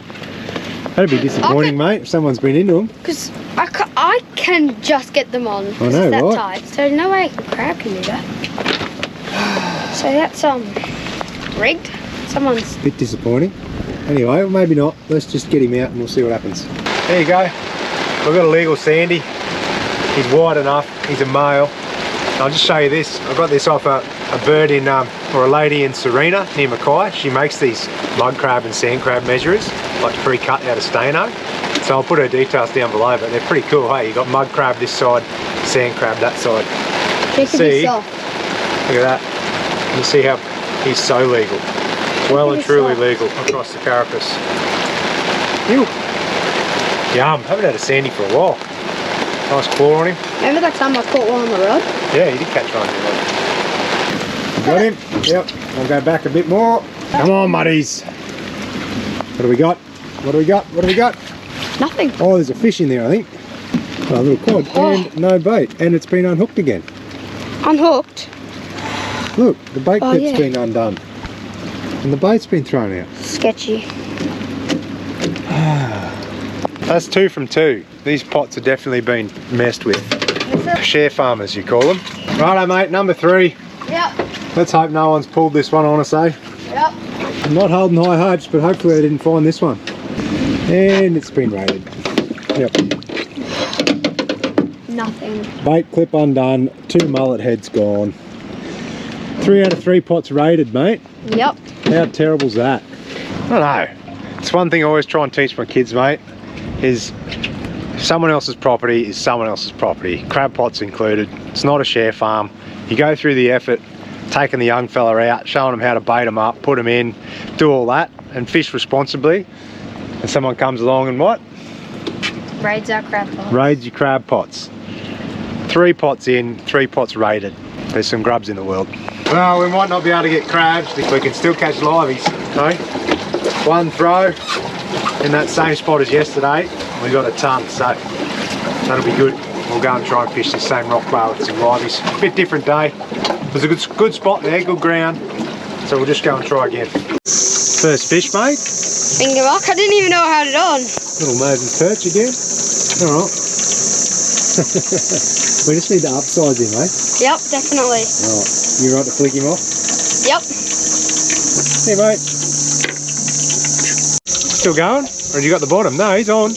Speaker 1: That'd be disappointing, mate, if someone's been into them.
Speaker 2: Because I can just get them on.
Speaker 1: I know,
Speaker 2: it's that
Speaker 1: right?
Speaker 2: tight. So no way a crab can do that. So that's rigged. Someone's.
Speaker 1: Bit disappointing. Anyway, well, maybe not. Let's just get him out and we'll see what happens. There you go. We've got a legal sandy. He's wide enough. He's a male. I'll just show you this. I got this off a bird in, or a lady in Serena near Mackay. She makes these mud crab and sand crab measurers, like pre-cut out of Steno. So I'll put her details down below, but they're pretty cool. Hey, you got mud crab this side, sand crab that side.
Speaker 2: She can be soft.
Speaker 1: Look at that. You see how he's so legal. Well and truly legal across the carapace. Ew. Yum. Haven't had a sandy for a while. Nice claw on him.
Speaker 2: Remember that time I caught one on the rod?
Speaker 1: Yeah, you did catch one on the rod. Got him? Yep. I'll go back a bit more. Come on, muddies. What do we got? What do we got? What do we got?
Speaker 2: Nothing.
Speaker 1: Oh, there's a fish in there, I think. Oh, a little cod. And no bait. And it's been unhooked again.
Speaker 2: Unhooked?
Speaker 1: Look, the bait clip's
Speaker 2: yeah.
Speaker 1: been undone. And the bait's been thrown out.
Speaker 2: Sketchy.
Speaker 1: That's 2 from 2. These pots have definitely been messed with. Share farmers, you call them. Righto, mate, number 3.
Speaker 2: Yep.
Speaker 1: Let's hope no one's pulled this one on us, eh?
Speaker 2: Yep.
Speaker 1: I'm not holding high hopes, but hopefully I didn't find this one. And it's been raided. Yep.
Speaker 2: Nothing.
Speaker 1: Bait clip undone, 2 mullet heads gone. 3 out of 3 pots raided, mate.
Speaker 2: Yep.
Speaker 1: How terrible's that? I don't know. It's one thing I always try and teach my kids, mate, is someone else's property is someone else's property. Crab pots included. It's not a share farm. You go through the effort, taking the young fella out, showing them how to bait them up, put them in, do all that, and fish responsibly. And someone comes along and what?
Speaker 2: Raids our crab pots.
Speaker 1: Raids your crab pots. 3 pots in, 3 pots raided. There's some grubs in the world. Well, we might not be able to get crabs, but we can still catch liveys. Okay? 1 throw in that same spot as yesterday. We got a ton, so that'll be good. We'll go and try and fish the same rock bar with some liveys. Bit different day. There's a good spot there, good ground. So we'll just go and try again. First fish, mate.
Speaker 2: Finger rock. I didn't even know I had it on.
Speaker 1: Little Moses perch again. All right. We just need to upsize him, mate.
Speaker 2: Yep, definitely.
Speaker 1: All right. You right to flick him off?
Speaker 2: Yep.
Speaker 1: Hey, mate. Still going? Or have you got the bottom? No, he's on.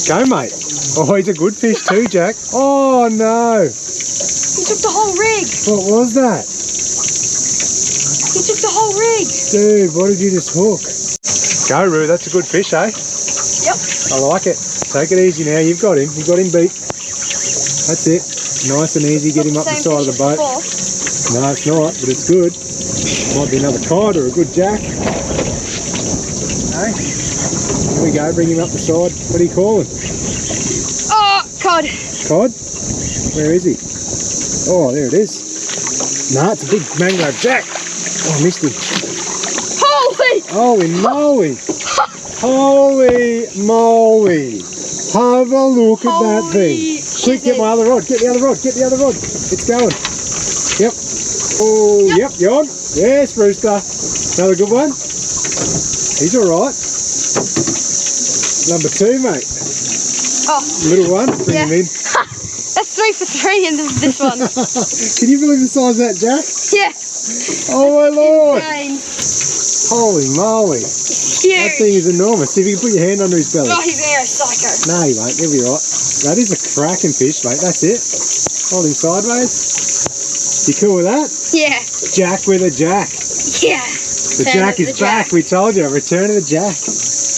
Speaker 1: Go, mate. Oh, he's a good fish too, Jack. Oh, no.
Speaker 2: He took the whole rig.
Speaker 1: What was that?
Speaker 2: He took the whole rig.
Speaker 1: Dude, what did you just hook? Go, Roo. That's a good fish, eh?
Speaker 2: Yep.
Speaker 1: I like it. Take it easy now. You've got him. You've got him beat. That's it. Nice and easy. Get him up the side of the boat. No, it's not, but it's good. Might be another cod or a good jack. Hey, here we go. Bring him up the side. What are you calling?
Speaker 2: Oh, cod.
Speaker 1: Cod? Where is he? Oh, there it is. No, it's a big mangrove jack. Oh, I missed him. Holy moly! Holy moly! Have a look at that thing. Shoot, get my other rod. Get the other rod. Get the other rod. It's going. Yep. Oh, yep, you on? Yes, Rooster. Another good one. He's all right. Number 2, mate.
Speaker 2: Oh.
Speaker 1: Little one. Bring him in.
Speaker 2: That's 3 for 3 in this one.
Speaker 1: Can you believe the size of that jack?
Speaker 2: Yeah.
Speaker 1: Oh my lord!
Speaker 2: Insane.
Speaker 1: Holy moly!
Speaker 2: Huge.
Speaker 1: That thing is enormous. See if you can put your hand under his belly.
Speaker 2: Oh, he's gonna go psycho.
Speaker 1: No, he won't. He'll be right. That is a cracking fish, mate. That's it. Hold him sideways. You cool with that?
Speaker 2: Yeah.
Speaker 1: Jack with a jack.
Speaker 2: Yeah.
Speaker 1: The jack is back. We told you. Return of the jack.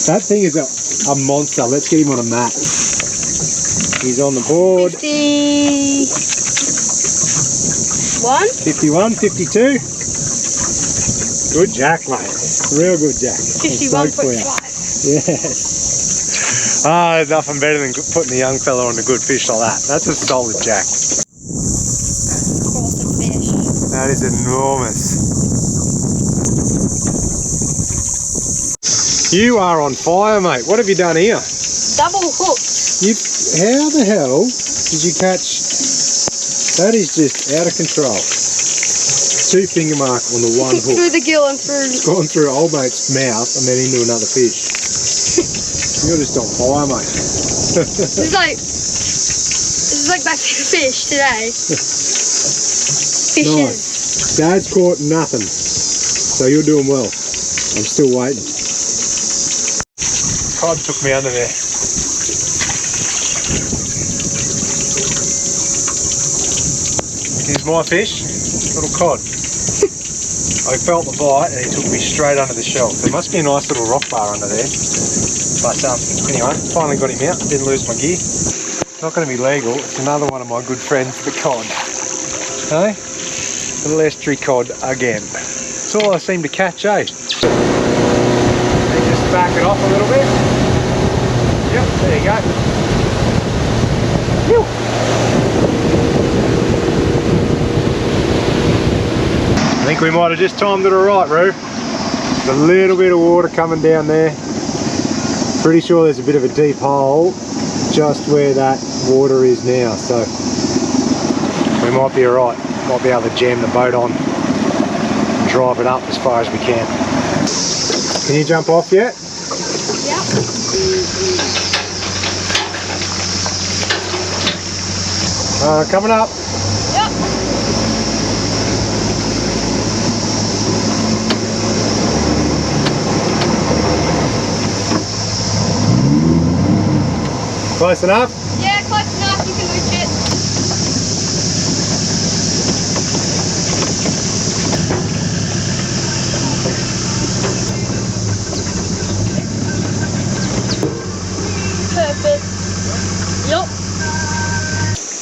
Speaker 1: That thing is a monster. Let's get him on a mat. He's on the board.
Speaker 2: 51.
Speaker 1: 51, 52. Good jack, mate. Real good jack.
Speaker 2: 51.5.
Speaker 1: Yes. Ah, there's nothing better than putting a young fella on a good fish like that. That's a solid jack.
Speaker 2: Awesome fish.
Speaker 1: That is enormous. You are on fire, mate. What have you done here?
Speaker 2: Double hook.
Speaker 1: How the hell did you catch? That is just out of control. 2 finger mark on the one hook.
Speaker 2: Through the gill and through.
Speaker 1: It's gone through old mate's mouth and then into another fish. You're just on fire, mate.
Speaker 2: This is like back to fish today. Fishes.
Speaker 1: Nice. Dad's caught nothing, so you're doing well. I'm still waiting. Cod took me under there. Here's my fish, little cod. I felt the bite and he took me straight under the shelf. There must be a nice little rock bar under there. But anyway, finally got him out, didn't lose my gear. It's not going to be legal, it's another one of my good friends, the cod. Hey? Little estuary cod again. That's all I seem to catch, eh? Just back it off a little bit. Yep, there you go. Whew. I think we might have just timed it alright, Roo. There's a little bit of water coming down there. Pretty sure there's a bit of a deep hole just where that water is now, so we might be alright. Might be able to jam the boat on and drive it up as far as we can. Can you jump off yet?
Speaker 2: Yep.
Speaker 1: Coming up.
Speaker 2: Yep.
Speaker 1: Close enough?
Speaker 2: Yeah, close enough. You can reach it. Perfect. Yup.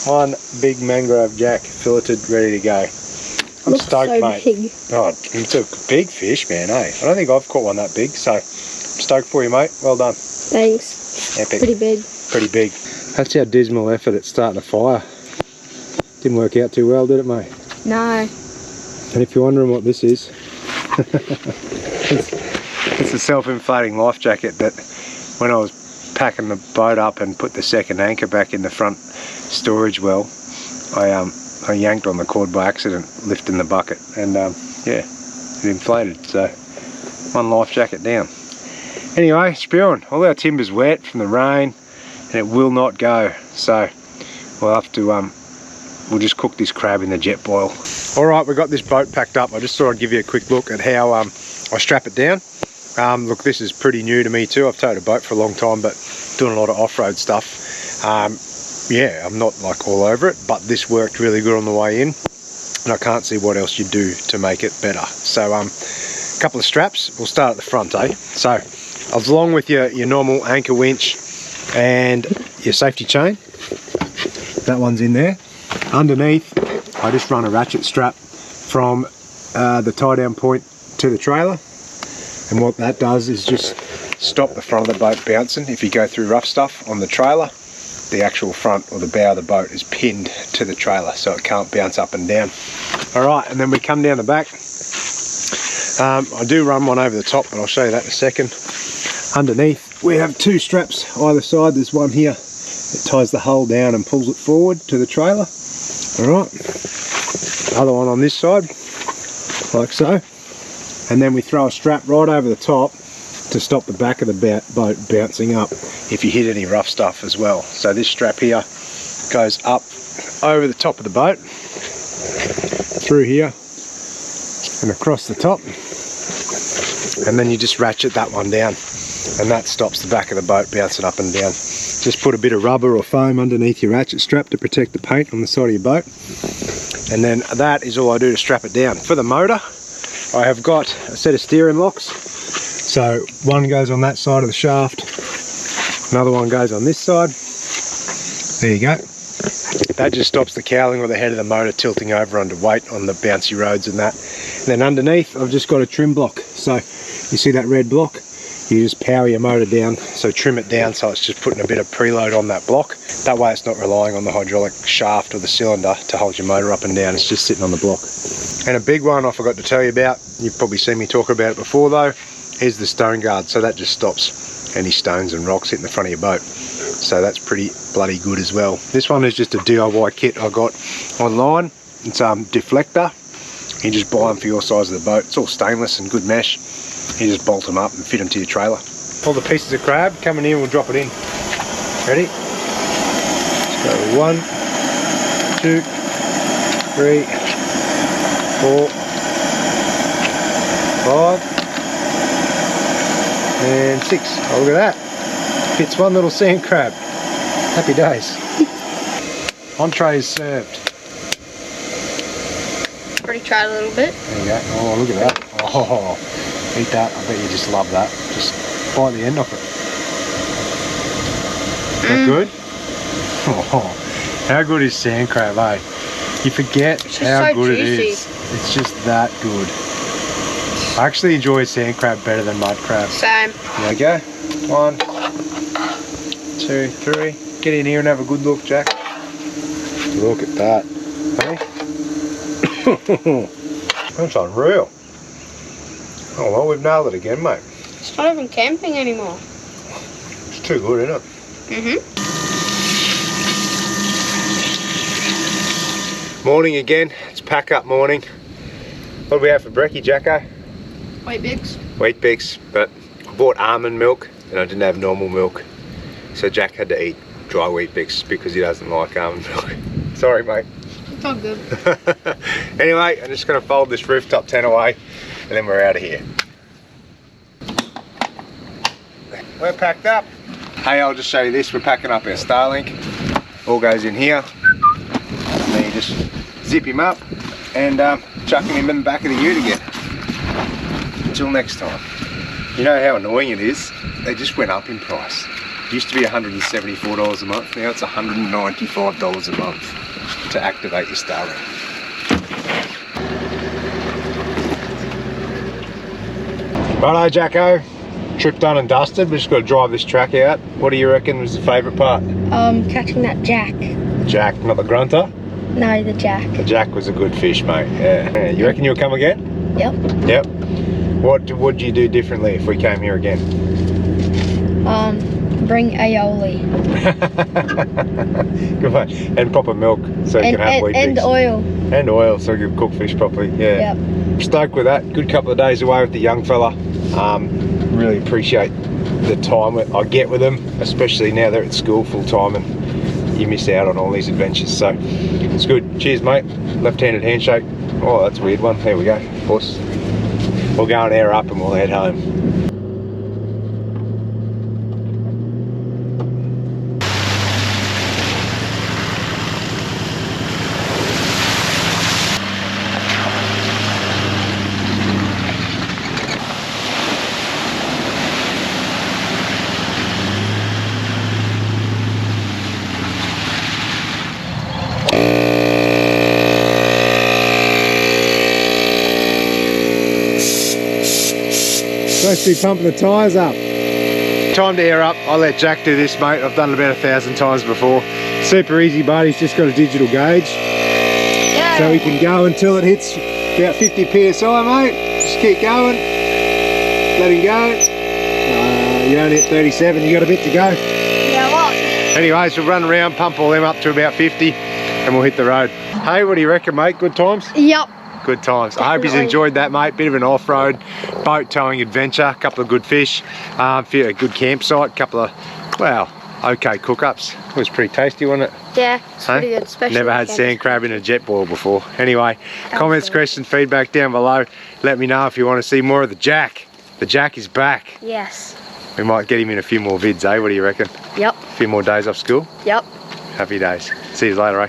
Speaker 1: One big mangrove jack, filleted, ready to go. I'm stoked,
Speaker 2: so
Speaker 1: mate.
Speaker 2: Big.
Speaker 1: Oh, it's a big fish, man, eh? I don't think I've caught one that big, so I'm stoked for you, mate. Well done.
Speaker 2: Thanks.
Speaker 1: Epic.
Speaker 2: Pretty big.
Speaker 1: Pretty big. That's our dismal effort at starting a fire. Didn't work out too well, did it, mate?
Speaker 2: No.
Speaker 1: And if you're wondering what this is, it's a self-inflating life jacket that when I was packing the boat up and put the second anchor back in the front storage well, I yanked on the cord by accident, lifting the bucket, and yeah, it inflated, so one life jacket down. Anyway, spewing. All our timber's wet from the rain and it will not go, so we'll have to we'll just cook this crab in the jet boil. Alright, we've got this boat packed up. I just thought I'd give you a quick look at how I strap it down. Look, this is pretty new to me too. I've towed a boat for a long time, but doing a lot of off-road stuff. Yeah, I'm not like all over it, but this worked really good on the way in, and I can't see what else you do to make it better. So a couple of straps. We'll start at the front, eh? So along with your normal anchor winch and your safety chain. That one's in there. Underneath, I just run a ratchet strap from the tie down point to the trailer, and what that does is just stop the front of the boat bouncing. If you go through rough stuff on the trailer, the actual front or the bow of the boat is pinned to the trailer so it can't bounce up and down. Alright, and then we come down the back. I do run one over the top, but I'll show you that in a second. Underneath we have two straps either side. There's one here that ties the hull down and pulls it forward to the trailer. Alright, other one on this side, like so. And then we throw a strap right over the top to stop the back of the boat bouncing up if you hit any rough stuff as well. So this strap here goes up over the top of the boat, through here and across the top, and then you just ratchet that one down, and that stops the back of the boat bouncing up and down. Just put a bit of rubber or foam underneath your ratchet strap to protect the paint on the side of your boat, and then that is all I do to strap it down. For the motor, I have got a set of steering locks. So one goes on that side of the shaft, another one goes on this side. There you go. That just stops the cowling or the head of the motor tilting over under weight on the bouncy roads and that. And then underneath I've just got a trim block. So you see that red block? You just power your motor down, so trim it down so it's just putting a bit of preload on that block. That way it's not relying on the hydraulic shaft or the cylinder to hold your motor up and down, it's just sitting on the block. And a big one I forgot to tell you about, you've probably seen me talk about it before though, is the stone guard. So that just stops any stones and rocks hitting the front of your boat. So that's pretty bloody good as well. This one is just a DIY kit I got online. It's deflector. You just buy them for your size of the boat. It's all stainless and good mesh. You just bolt them up and fit them to your trailer. All the pieces of crab coming in, we'll drop it in. Ready? Let's go 1, 2, 3, 4, 5, and 6. Oh, look at that. Fits one little sand crab. Happy days. Entree is served.
Speaker 2: Already tried a little bit.
Speaker 1: There you go. Oh, look at that. Oh, eat that. I bet you just love that. Just bite the end off it. Is that good? Oh, how good is sand crab, eh? You forget how
Speaker 2: so
Speaker 1: good
Speaker 2: juicy.
Speaker 1: it is. It's just that good. I actually enjoy sand crab better than mud crab.
Speaker 2: Same.
Speaker 1: There we go. 1, 2, 3. Get in here and have a good look, Jack. Look at that. Hey? That's unreal. Oh well, we've nailed it again, mate.
Speaker 2: It's not even camping anymore.
Speaker 1: It's too good, isn't it? Morning again. It's pack up morning. What do we have for brekkie, Jacko?
Speaker 2: Wheat Bix.
Speaker 1: Wheat Bix, but I bought almond milk and I didn't have normal milk. So Jack had to eat dry Wheat Bix because he doesn't like almond milk. Sorry, mate.
Speaker 2: It's all good.
Speaker 1: Anyway, I'm just going to fold this rooftop tent away and then we're out of here. We're packed up. Hey, I'll just show you this. We're packing up our Starlink. All goes in here. And then you just zip him up and chucking him in the back of the ute again. Until next time. You know how annoying it is? They just went up in price. It used to be $174 a month. Now it's $195 a month to activate your Starlink. Righto, Jacko. Trip done and dusted. We've just got to drive this track out. What do you reckon was the favourite part?
Speaker 2: Catching that jack.
Speaker 1: Jack, not the grunter?
Speaker 2: No, the jack.
Speaker 1: The jack was a good fish, mate. Yeah. You reckon you'll come again?
Speaker 2: Yep.
Speaker 1: Yep. What would you do differently if we came here again?
Speaker 2: Bring aioli.
Speaker 1: Good one. And proper milk so you can have Wheat Bix.
Speaker 2: And oil.
Speaker 1: And oil so you can cook fish properly. Yeah.
Speaker 2: Yep.
Speaker 1: Stoked with that. Good couple of days away with the young fella. Really appreciate the time I get with them, especially now they're at school full time and you miss out on all these adventures. So it's good. Cheers, mate. Left-handed handshake. Oh, that's a weird one. There we go. Of course. We'll go and air up and we'll head home. supposed to be pumping the tyres up. Time to air up. I'll let Jack do this, mate. I've done it about 1,000 times before. Super easy, but he's just got a digital gauge.
Speaker 2: Yeah.
Speaker 1: So he can go until it hits about 50 PSI, mate. Just keep going. Let him go. You're only at 37, you got a bit to go.
Speaker 2: Yeah, what?
Speaker 1: Anyways, we'll run around, pump all them up to about 50, and we'll hit the road. Hey, what do you reckon, mate? Good times?
Speaker 2: Yep.
Speaker 1: Good times.
Speaker 2: Definitely.
Speaker 1: I hope you've enjoyed that, mate. Bit of an off-road boat towing adventure, a couple of good fish, a good campsite, couple of, well, okay cook-ups. It was pretty tasty, wasn't it?
Speaker 2: Yeah, it's pretty good, especially.
Speaker 1: Never had sand crab in a jet boil before. Anyway, comments, questions, feedback down below. Let me know if you want to see more of the Jack. The Jack is back.
Speaker 2: Yes.
Speaker 1: We might get him in a few more vids, eh? What do you reckon?
Speaker 2: Yep.
Speaker 1: A few more days off school?
Speaker 2: Yep.
Speaker 1: Happy days. See you later, eh?